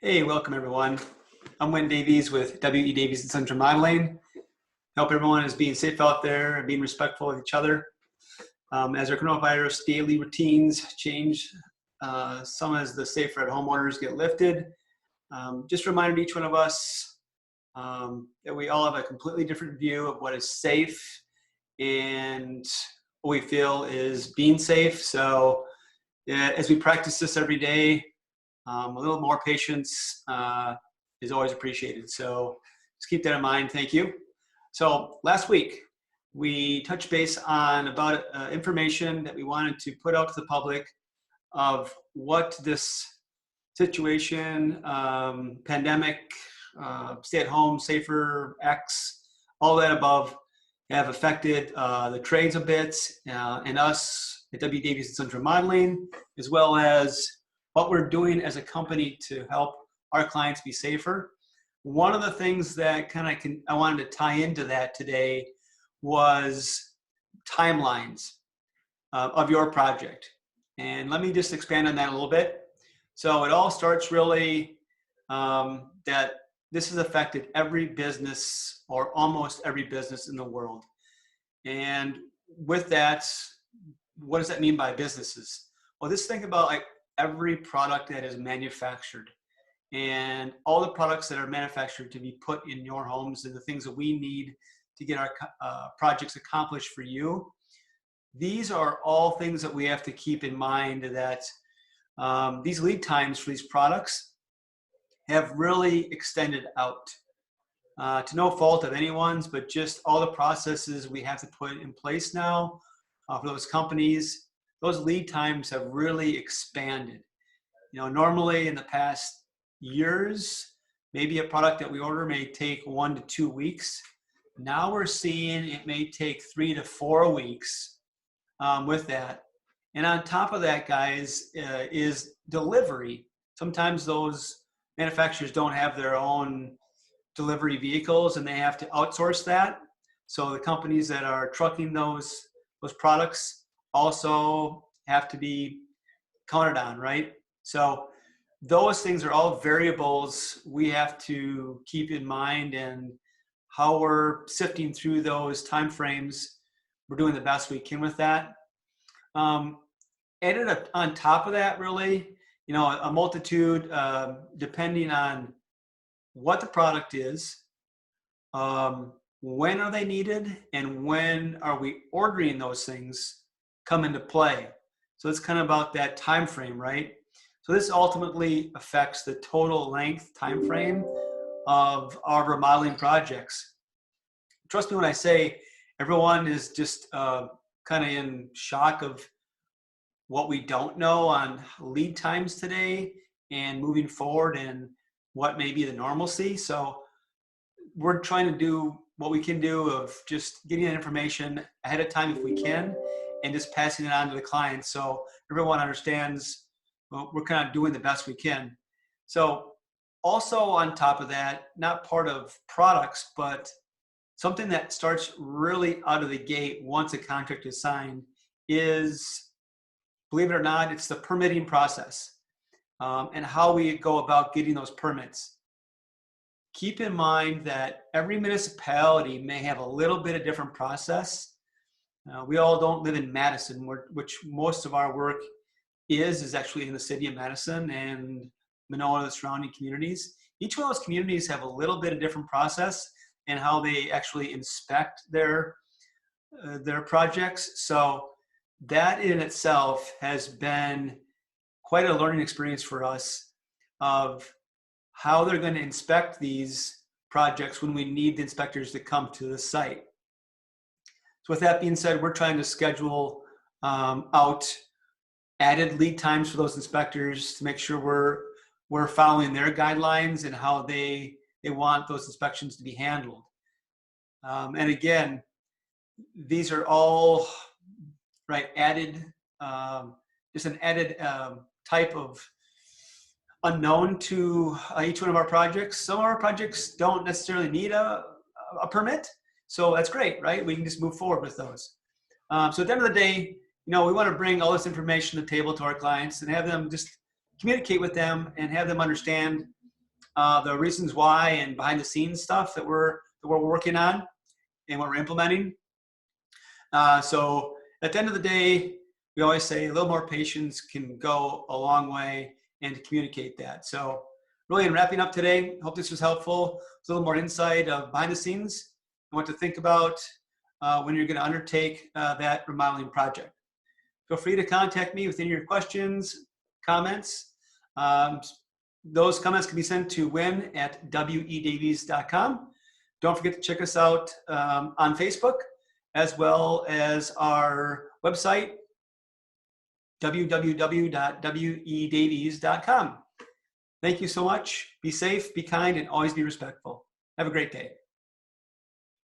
Hey, welcome everyone. I'm Wynn Davies with W.E. Davies and Sons Remodeling. Hope everyone is being safe out there and being respectful of each other. As our coronavirus daily routines change, some as the safer at home orders get lifted, just reminded each one of us that we all have a completely different view of what is safe and what we feel is being safe. So as we practice this every day, a little more patience is always appreciated. So just keep that in mind. Thank you. So last week, we touched base on about information that we wanted to put out to the public of what this situation, pandemic, stay at home, safer, X, all that above have affected the trades a bit and us at W. Davies and Sons Remodeling, as well as what we're doing as a company to help our clients be safer. One of the things that I wanted to tie into that today was timelines of your project. And let me just expand on that a little bit. So it all starts really that this has affected every business or almost every business in the world. And with that, what does that mean by businesses? Well, just think about like every product that is manufactured and all the products that are manufactured to be put in your homes and the things that we need to get our projects accomplished for you. These are all things that we have to keep in mind, that these lead times for these products have really extended out to no fault of anyone's, but just all the processes we have to put in place now for those companies. Those lead times have really expanded. You know, normally in the past years, maybe a product that we order may take 1 to 2 weeks. Now we're seeing it may take 3 to 4 weeks with that. And on top of that, guys, is delivery. Sometimes those manufacturers don't have their own delivery vehicles and they have to outsource that. So the companies that are trucking those products also have to be counted on, right? So those things are all variables we have to keep in mind, and how we're sifting through those time frames, we're doing the best we can with that. Added on top of that, really, you know, a multitude, depending on what the product is, when are they needed, and when are we ordering those things come into play. So it's kind of about that time frame, right? So this ultimately affects the total length time frame of our remodeling projects. Trust me when I say everyone is just kind of in shock of what we don't know on lead times today and moving forward and what may be the normalcy. So we're trying to do what we can do of just getting that information ahead of time if we can, and just passing it on to the client so everyone understands, well, we're kind of doing the best we can. So also on top of that, not part of products, but something that starts really out of the gate once a contract is signed is, believe it or not, it's the permitting process and how we go about getting those permits. Keep in mind that every municipality may have a little bit of different process. We all don't live in Madison, which most of our work is actually in the city of Madison and Manoa, the surrounding communities. Each one of those communities have a little bit of different process and how they actually inspect their projects. So that in itself has been quite a learning experience for us of how they're going to inspect these projects when we need the inspectors to come to the site. So with that being said, we're trying to schedule out added lead times for those inspectors to make sure we're following their guidelines and how they want those inspections to be handled. And again, these are all added, just an added type of unknown to each one of our projects. Some of our projects don't necessarily need a permit. So that's great, right? We can just move forward with those. So at the end of the day, you know, we want to bring all this information to the table to our clients and have them just communicate with them and have them understand the reasons why and behind the scenes stuff that we're working on and what we're implementing. So at the end of the day, we always say a little more patience can go a long way, and to communicate that. So really, in wrapping up today, hope this was helpful. It's a little more insight of behind the scenes and what to think about when you're going to undertake that remodeling project. Feel free to contact me with any of your questions, comments. Those comments can be sent to wynn@wedavies.com. Don't forget to check us out on Facebook, as well as our website, www.wedavies.com. Thank you so much. Be safe, be kind, and always be respectful. Have a great day.